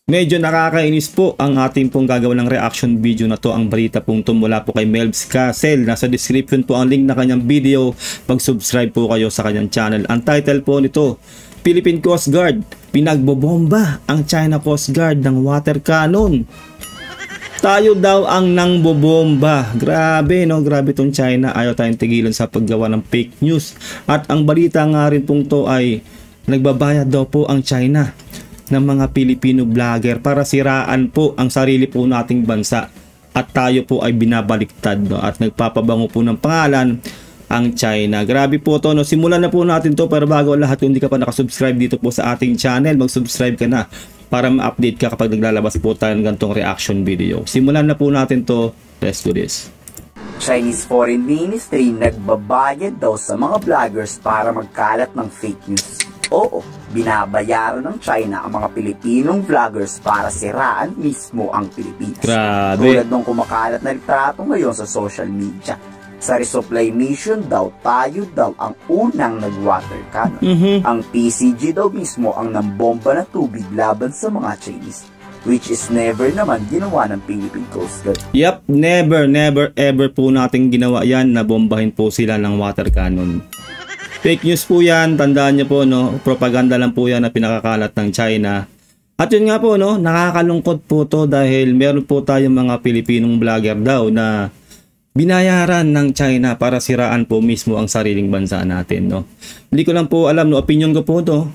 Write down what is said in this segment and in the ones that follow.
Medyo nakakainis po ang ating pong gagawa ng reaction video na to. Ang balita pong to mula po kay Melbs Castle. Nasa description po ang link na kanyang video. Mag-subscribe po kayo sa kanyang channel. Ang title po nito, Philippine Coast Guard, pinagbobomba ang China Coast Guard ng water cannon. Tayo daw ang nangbobomba. Grabe, no? Grabe tong China. Ayaw tayong tigilan sa paggawa ng fake news. At ang balita nga rin pong to ay nagbabayad daw po ang China ng mga Pilipino vlogger para siraan po ang sarili po nating bansa. At tayo po ay binabaliktad, no? At nagpapabango po ng pangalan ang China. Grabe po to, no? Simulan na po natin to, pero bago lahat, kung hindi ka pa nakasubscribe dito po sa ating channel, mag-subscribe ka na para ma-update ka kapag naglalabas po tayo ng ganitong reaction video. Simulan na po natin to. Let's do this. Chinese Foreign Ministry nagbabayad daw sa mga vloggers para magkalat ng fake news. Oo, binabayaran ng China ang mga Pilipinong vloggers para siraan mismo ang Pilipinas. Grabe. Tulad ng kumakalat na litrato ngayon sa social media. Sa resupply mission daw, tayo daw ang unang nag-water cannon. Ang PCG daw mismo ang nambomba na tubig laban sa mga Chinese, which is never naman ginawa ng Philippine Coast Guard. Yup, never ever po natin ginawa yan na bombahin po sila ng water cannon. Fake news po yan, tandaan nyo po, no? Propaganda lang po yan na pinakakalat ng China. At yun nga po, no? Nakakalungkot po to dahil meron po tayong mga Pilipinong vlogger daw na binayaran ng China para siraan po mismo ang sariling bansa natin, no? Hindi ko lang po alam, no? Opinion ko to.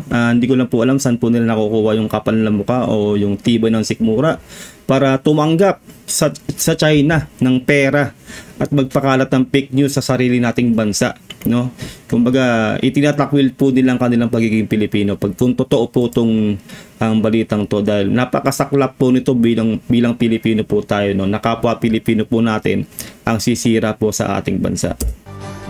Hindi ko lang po alam saan po nila nakukuha yung kapal ng mukha o yung tibay ng sikmura para tumanggap sa China ng pera at magpakalat ng fake news sa sarili nating bansa, no? Kumbaga, itinatakwil po nilang kanilang pagiging Pilipino pag totoo po tong ang balitang to, dahil napakasaklap po nito bilang Pilipino po tayo, no? Nakapwa Pilipino po natin ang sisira po sa ating bansa.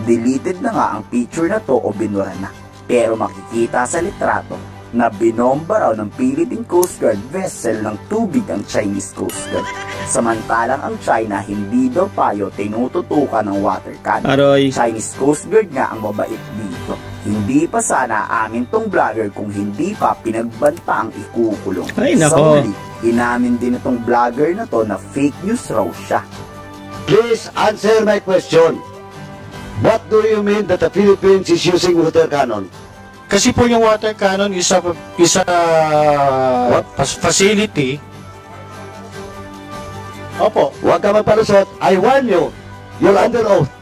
Deleted na nga ang picture na to o binura na, pero makikita sa litrato na binomba raw ng Philippine Coast Guard vessel ng tubig ang Chinese Coast Guard. Samantalang ang China hindi daw payo tinututukan ng water cannon. Aroy. Chinese Coast Guard nga ang mabait dito. Hindi pa sana amin tong vlogger kung hindi pa pinagbanta ang ikukulong. Ay, nako. Sa huli, inamin din itong vlogger na to na fake news raw siya. Please answer my question. What do you mean that the Philippines is using water cannon? Kasi po yung water cannon is a facility. Opo. Huwag ka magpalusot. I warn you. You're under oath.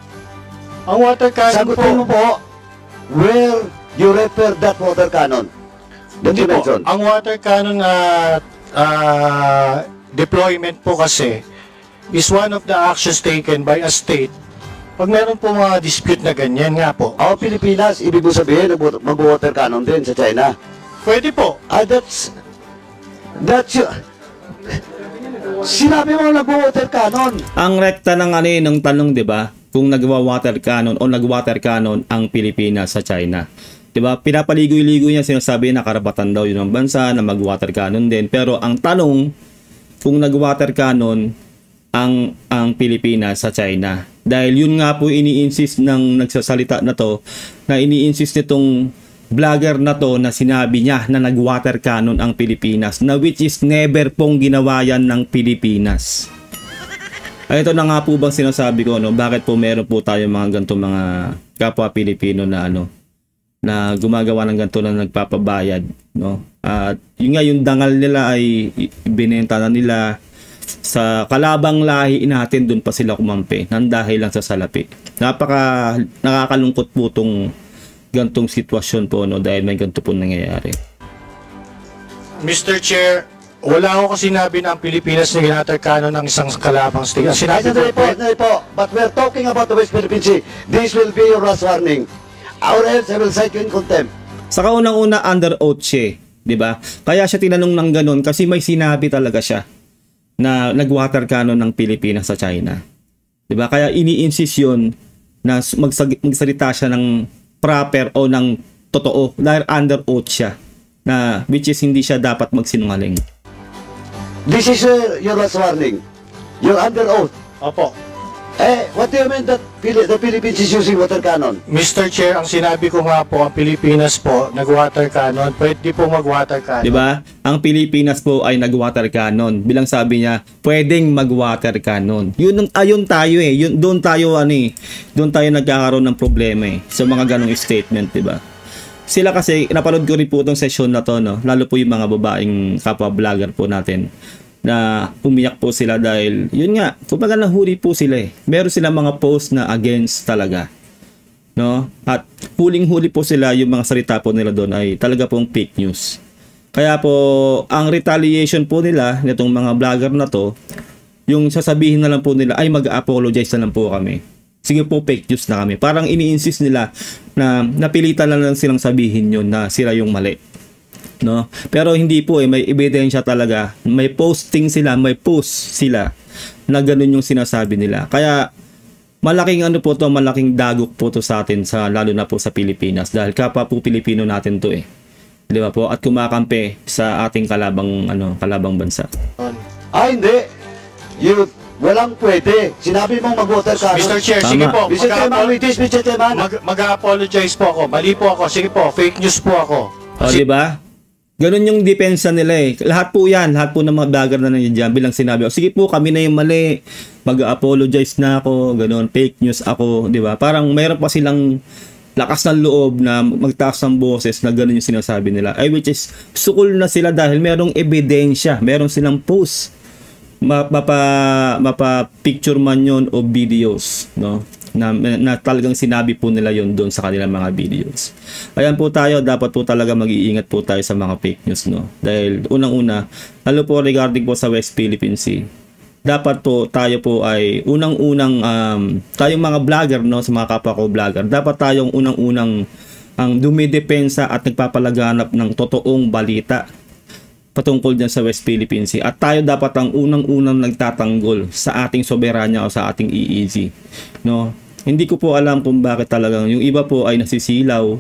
Ang water cannon Sagutin mo po where you refer that water cannon. That you mentioned. Ang water cannon deployment po kasi is one of the actions taken by a state pag meron po mga dispute na ganyan nga po. Ako Pilipinas, ibig mo sabihin mag-water cannon din sa China. Pwede po. That's sinabi mo nag-water cannon. Ang rekta ng ng tanong, 'di ba? Kung nagwa-water cannon o nag-water cannon ang Pilipinas sa China. 'Di ba? Pinapaligoy-ligoy niya, sinasabi na karapatan daw 'yun ng bansa na mag-water cannon din. Pero ang tanong, kung nag-water cannon ang Pilipinas sa China. Dahil yun nga po ini-insist ng nagsasalita na to, na ini-insist nitong vlogger na to na sinabi niya na nag-water cannon ang Pilipinas, na which is never pong ginawa yan ng Pilipinas. Ay, ito na nga po bang sinasabi ko, no? Bakit po meron po tayo mga ganito mga kapwa Pilipino na na gumagawa ng ganito na nagpapabayad, no? At yun nga, yung dangal nila ay binenta na nila sa kalabang lahi natin, doon pa sila kumampi nang dahil lang sa salapi. Nakakalungkot po itong gantong sitwasyon po, no, dahil may ganito po nangyayari. Mr. Chair, wala ako sinabi na ang Pilipinas na ginawater cannon ng isang kalabang state. Sinabi po, but we're talking about the West Philippine Sea. This will be your last warning. Or else I will cite you in contempt. Sa kaunang-una, under oath siya, di ba? Kaya siya tinanong ng ganun kasi may sinabi talaga siya na nag-water cannon ng Pilipinas sa China. 'Di ba? Kaya ini-insist 'yon na magsalita siya ng proper o ng totoo dahil under oath siya, na which is hindi siya dapat magsinungaling. This is your last warning. You're under oath. Opo. What do you mean that the Philippines is using water cannon? Mr. Chair, ang sinabi ko nga po, ang Pilipinas po, nag-water cannon, pwede po mag-water cannon. Di ba? Ang Pilipinas po ay nag-water cannon. Bilang sabi niya, pwedeng mag-water cannon. Ayun tayo eh. Doon tayo nagkakaroon ng problema eh. Sa mga ganong statement, di ba? Sila kasi, napanood ko rin po itong session na to, no? Lalo po yung mga babaeng kapwa-vlogger po natin na umiyak po sila dahil yun nga, kumbaga nahuli po sila eh. Meron silang mga post na against talaga, no? At huling-huli po sila, yung mga salita po nila doon ay talaga pong fake news. Kaya po ang retaliation po nila nitong mga vlogger na to, yung sasabihin na lang po nila ay mag-apologize na lang po kami. Sige po, fake news na kami. Parang ini-insist nila na napilitan lang silang sabihin yun na sila yung mali, no? Pero hindi po eh, may ebidensya talaga, may posting sila, may post sila na ganun yung sinasabi nila. Kaya malaking malaking dagok po to sa atin, lalo na po sa Pilipinas, dahil kapwa po Pilipino natin to eh, di ba po, at kumakampi sa ating kalabang bansa. Hindi, walang pwede. Sinabi mong mag-water cannon. Mr. Chair, sige po, mag-apologize po ako, mali po ako, sige po, fake news po ako. Di ba? Ganun yung depensa nila eh. Lahat po ng mga vlogger na nandiyan bilang sinabi, sige po, kami na yung mali, mag-apologize na ako, ganun, fake news ako, di ba? Parang mayroon pa silang lakas ng loob na magtaas ng boses na ganun yung sinasabi nila. Which is, sukol na sila dahil merong ebidensya, meron silang post, mapa-picture man yun o videos, no? Na talagang sinabi po nila yon doon sa kanilang mga videos. Ayan po tayo, dapat po talaga mag-iingat po tayo sa mga fake news, no? Dahil unang-una, lalo po regarding po sa West Philippine Sea, dapat po tayo po ay tayong mga vlogger, no, sa mga kapwa ko vlogger, dapat tayong unang-unang dumidepensa at nagpapalaganap ng totoong balita patungkol dyan sa West Philippine Sea. At tayo dapat ang unang-unang nagtatanggol sa ating soberanya o sa ating EEZ, no? Hindi ko po alam kung bakit talagang yung iba po ay nasisilaw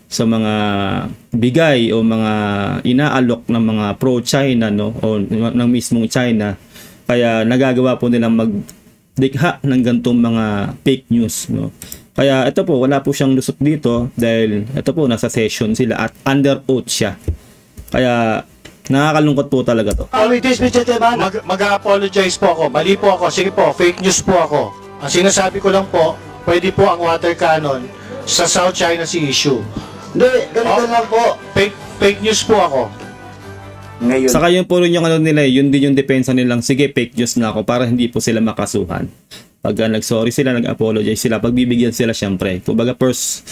sa mga bigay o mga inaalok ng mga pro-China, no, o ng mismong China. Kaya nagagawa po nilang magdikha ng gantong mga fake news, no? Kaya ito po, wala po siyang lusot dito dahil ito po, nasa session sila at under oath siya. Kaya nakakalungkot po talaga to. Mag-apologize po ako, mali po ako, sige po, fake news po ako. Ang sinasabi ko lang po, pwede po ang water cannon sa South China Sea issue. Hindi, ganito lang po. Fake news po ako. Ngayon, Saka yun po rin yung nila, yun din yung depensa nilang, sige, fake news na ako para hindi po sila makasuhan. Pag nag-sorry sila, nag-apologize sila, pagbibigyan sila syempre. Kumbaga first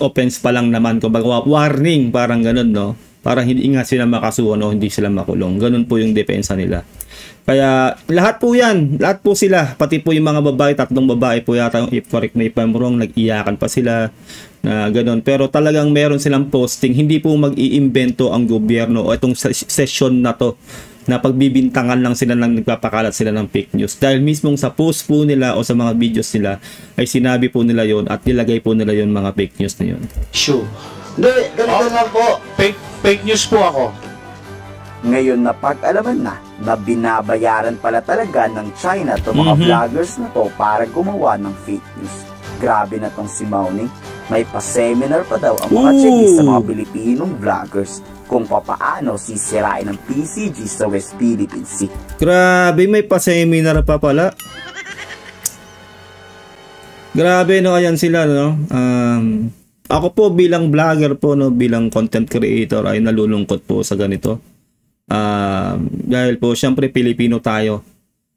offense pa lang naman, kumbaga warning, parang ganun, no? Para hindi nga sila makasuhan o hindi sila makulong. Ganun po yung depensa nila. Kaya lahat po yan, lahat po sila, pati po yung mga babae, 3 babae po yata, if correct me if I'm wrong, nag-iyakan pa sila na ganun. Pero talagang meron silang posting, hindi po mag-iimbento ang gobyerno o itong session na to na pagbibintangan lang sila ng nagpapakalat sila ng fake news. Dahil mismong sa post po nila o sa mga videos nila ay sinabi po nila yon at nilagay po nila yon mga fake news na yon. Sure. Hindi, ganito lang po. Fake news po ako. ngayon na pag-alaman na binabayaran pala talaga ng China to mga vloggers na to para gumawa ng fake news. Grabe na tong si Mauni. May pa-seminar pa daw ang mga Chinese sa mga Pilipinong vloggers kung papaano sisirain ang PCG sa West Philippine Sea. Grabe, may pa-seminar pa pala. Grabe, no, ayan sila, no. Ako po bilang vlogger po, no, bilang content creator ay nalulungkot po sa ganito. Dahil po syempre Pilipino tayo.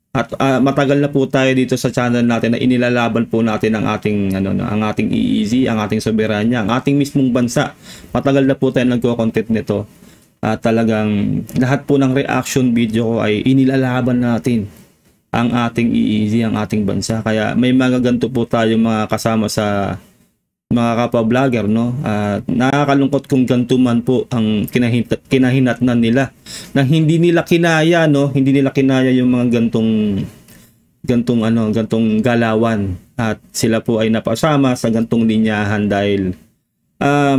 At matagal na po tayo dito sa channel natin na inilalaban po natin ang ating ang ating EEZ, ang ating soberanya, ang ating mismong bansa. Matagal na po tayo nagko-content nito. At talagang lahat po ng reaction video ko ay inilalaban natin ang ating EEZ, ang ating bansa. Kaya may mga ganito po tayo mga kasama sa mga kapwa-vlogger, no? Nakakalungkot kung ganito man po ang kinahinatnan nila na hindi nila kinaya, no? Hindi nila kinaya yung mga gantong galawan at sila po ay napasama sa gantong linyahan dahil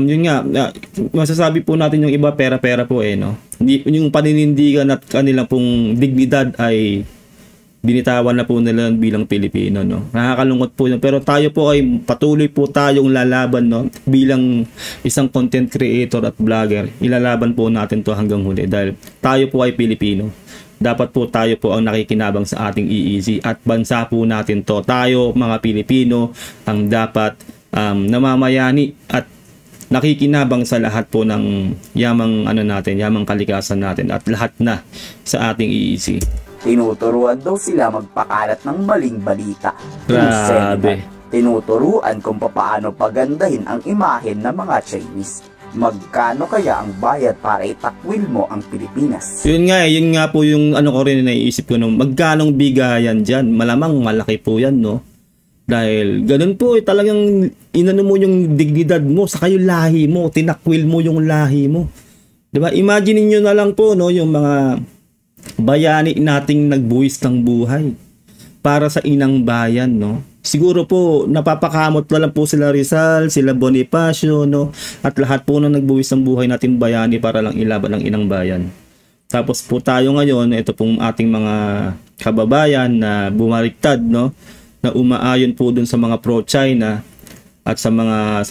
yun nga, masasabi po natin yung iba pera-pera po, no? Yung paninindigan at kanilang pong dignidad ay binitawan na po nila bilang Pilipino, no. Nakakalungkot po yun, pero tayo po ay patuloy po tayong lalaban, no, bilang isang content creator at vlogger. Ilalaban po natin to hanggang huli dahil tayo po ay Pilipino. Dapat po tayo po ang nakikinabang sa ating EEZ at bansa po natin to. Tayo mga Pilipino ang dapat namamayani at nakikinabang sa lahat po ng yamang yamang kalikasan natin at lahat na sa ating EEZ. Tinuturuan daw sila magpakalat ng maling balita. Grabe. Tinuturuan kung paano pagandahin ang imahen ng mga Chinese. Magkano kaya ang bayad para itakwil mo ang Pilipinas? Yun nga po yung ko rin naiisip ko nung magkanong bigayan dyan. Malamang malaki po yan, no? Dahil ganun po, talagang inano mo yung dignidad mo, saka yung lahi mo, tinakwil mo yung lahi mo. Diba? Imagine niyo na lang po, no, yung mga bayani nating nagbuwis ng buhay para sa inang bayan, no. Siguro po napapakamot na lang po sila Rizal, sila Bonifacio, no, at lahat po na nagbuwis ng buhay natin bayani para lang ilaban ng inang bayan. Tapos po tayo ngayon, ito pong ating mga kababayan na bumaliktad, no, na umaayon po dun sa mga pro-China at sa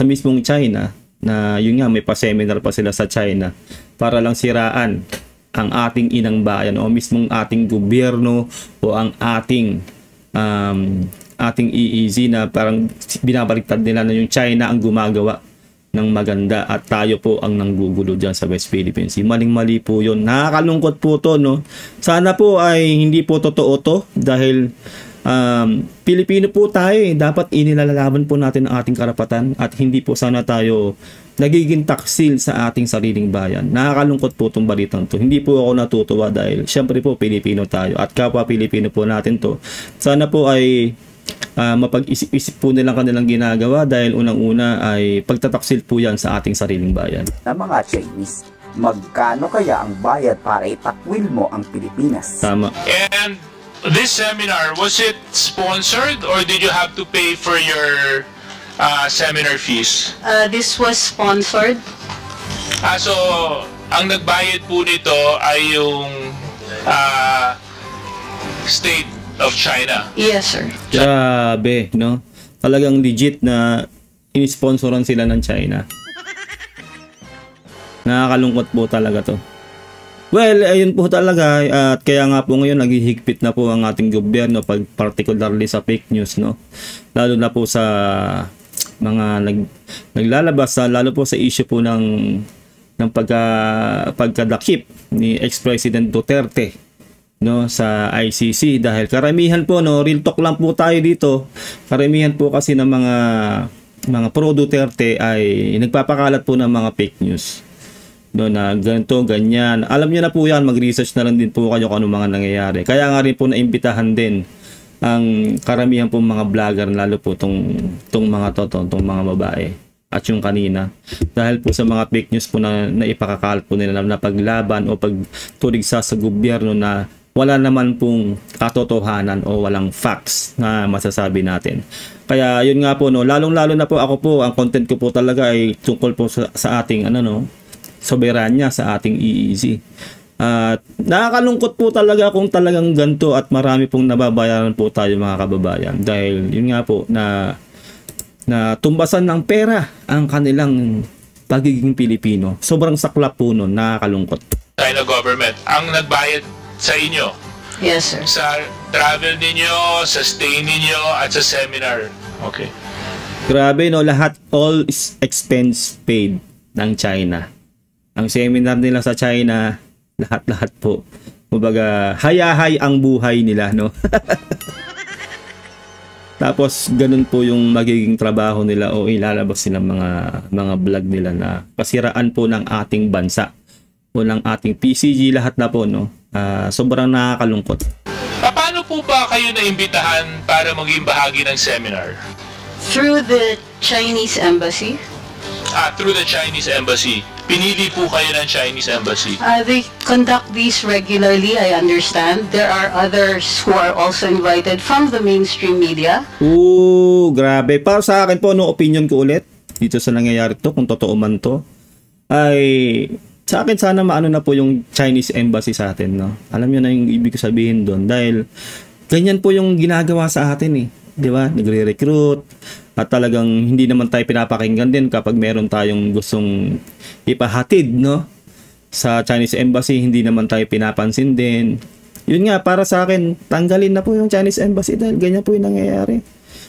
mismong China na yun nga may pa-seminar pa sila sa China para lang siraan ang ating inang bayan o mismong ating gobyerno o ang ating EEZ na parang binabaliktad nila na yung China ang gumagawa ng maganda at tayo po ang nanggugulo dyan sa West Philippine Sea. Maling-mali po yun. Nakakalungkot po to, no? Sana po ay hindi po totoo to dahil Pilipino po tayo eh. Dapat inilalaban po natin ang ating karapatan at hindi po sana tayo nagiging taksil sa ating sariling bayan. Nakakalungkot po itong balitang to. Hindi po ako natutuwa dahil syempre po Pilipino tayo at kapwa Pilipino po natin to. Sana po ay mapag-isip-isip po nilang kanilang ginagawa dahil unang-una ay pagtataksil po yan sa ating sariling bayan. Na mga Chinese, magkano kaya ang bayad para itakwil mo ang Pilipinas? Tama. And this seminar, was it sponsored or did you have to pay for your seminar fees? This was sponsored. So, ang nagbayad po nito ay yung State of China. Yes, sir. Grabe, no? Talagang legit na in-sponsoran sila ng China. Nakakalungkot po talaga to. Well, ayun po talaga at kaya nga po ngayon naghihigpit na po ang ating gobyerno particularly sa fake news, no? Lalo na po sa mga naglalabas lalo po sa issue po ng pagkadakip ni ex-President Duterte, no, sa ICC dahil karamihan po, no, real talk lang po tayo dito. Karamihan po kasi ng mga pro Duterte ay nagpapakalat po ng mga fake news. No, na ganito, ganyan. Alam niyo na po yan, mag-research na lang din po kayo kung ano mga nangyayari. Kaya nga rin po naimbitahan din ang karamihan po mga vlogger, lalo po tong mga mga babae at yung kanina. Dahil po sa mga fake news po na ipakakalat po nila na paglaban o pagtuligsa sa gobyerno na wala naman pong katotohanan o walang facts na masasabi natin. Kaya yun nga po, no, lalong-lalo na po ako po, ang content ko po talaga ay tungkol po sa ating soberanya sa ating EEZ. At nakakalungkot po talaga kung talagang ganito at marami pong nababayaran po tayo mga kababayan dahil yun nga po na tumbasan ng pera ang kanilang pagiging Pilipino. Sobrang saklap po nun, nakakalungkot. China government ang nagbayad sa inyo? Yes, sir. Sa travel ninyo, sa stay ninyo, at sa seminar? Okay. Grabe, no, lahat, all is expense paid ng China. Ang seminar nila sa China, lahat po. Kumbaga, hayahay ang buhay nila, no? Tapos, ganun po yung magiging trabaho nila o ilalabas silang mga vlog nila na pasiraan po ng ating bansa o ng ating PCG, lahat na po, no? Sobrang nakakalungkot. Paano po ba kayo naimbitahan para maging bahagi ng seminar? Through the Chinese embassy. Through the Chinese embassy. Pinili po kayo ng Chinese embassy. They conduct these regularly, I understand. There are others who are also invited from the mainstream media. Grabe. Para sa akin po, no, opinion ko ulit dito sa nangyayari to, kung totoo man to, ay sa akin sana maano na po yung Chinese embassy sa atin, no? Alam niyo na yung ibig sabihin doon dahil Ganyan po yung ginagawa sa atin eh. Di ba? Nagre-recruit. At talagang hindi naman tayo pinapakinggan din kapag meron tayong gustong ipahatid, no? Sa Chinese Embassy, hindi naman tayo pinapansin din. Yun nga, para sa akin, tanggalin na po yung Chinese Embassy dahil ganyan po yung nangyayari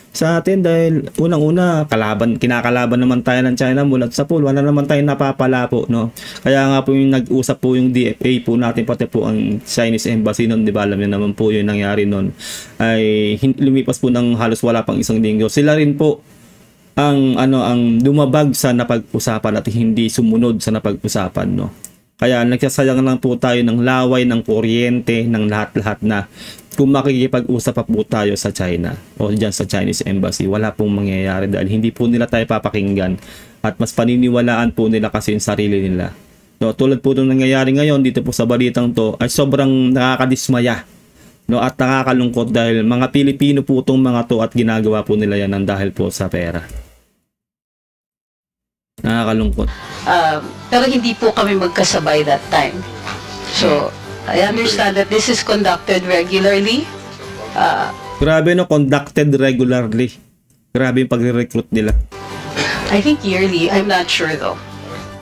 sa atin dahil unang-una kinakalaban naman tayo ng China mulat sa pool, wala naman tayong napapala po, no? Kaya nga po yung nag-usap po yung DFA po natin pati po ang Chinese Embassy noon, di ba? Alam niyo naman po yung nangyari noon ay lumipas po ng halos wala pang isang linggo. Sila rin po ang lumabag sa napag-usapan at hindi sumunod sa napag-usapan, no? Kaya nagsasayang lang po tayo ng laway, ng kuryente, ng lahat-lahat na kung makikipag-usap pa po tayo sa China o dyan sa Chinese Embassy, wala pong mangyayari dahil hindi po nila tayo papakinggan at mas paniniwalaan po nila kasi yung sarili nila. No, tulad po nung nangyayari ngayon dito po sa balitang to ay sobrang nakakadismaya, no, at nakakalungkot dahil mga Pilipino po itong mga to at ginagawa po nila yan ng dahil po sa pera. Nakakalungkot. Pero hindi po kami magkasabay that time. So, I understand that this is conducted regularly. Grabe, no, conducted regularly. Grabe yung pagre-recruit nila. I think yearly. I'm not sure though.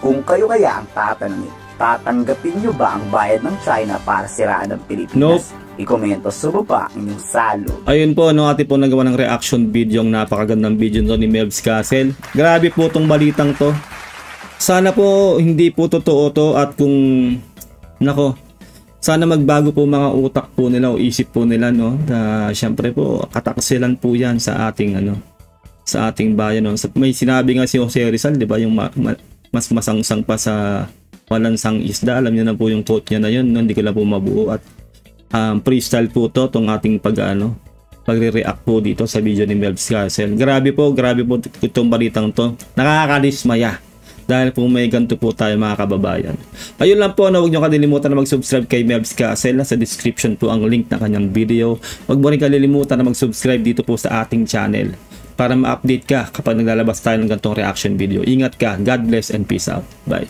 Kung kayo kaya ang tatanungin, tatanggapin nyo ba ang bayad ng China para siraan ng Pilipinas? Nope. I-komento sa baba ang inyong salo. Ayun po, no, atin po nagawa ng reaction video, ang napakagandang video nito ni Melbs Castle. Grabe po tong balitang to. Sana po hindi po totoo to at kung nako, sana magbago po mga utak po nila o isip po nila, no. Syempre po kataksilan po 'yan sa ating sa ating bayan, no. May sinabi nga si Jose Rizal, 'di ba, yung mas masangsang pa sa walansang isda. Alam niyo na po yung quote niya na 'yon, no? Hindi ko lang po mabuo at freestyle po to tong ating pagre-react po dito sa video ni Melbs Castle. Grabe po itong balitang to. Nakakadismaya dahil po may ganito po tayo mga kababayan. Ayun lang po, huwag nyo kalilimutan na mag-subscribe kay Melbs Castle. Sa description po ang link na kanyang video. Huwag mo rin kalilimutan na mag-subscribe dito po sa ating channel para ma-update ka kapag naglalabas tayo ng ganitong reaction video. Ingat ka, God bless and peace out. Bye.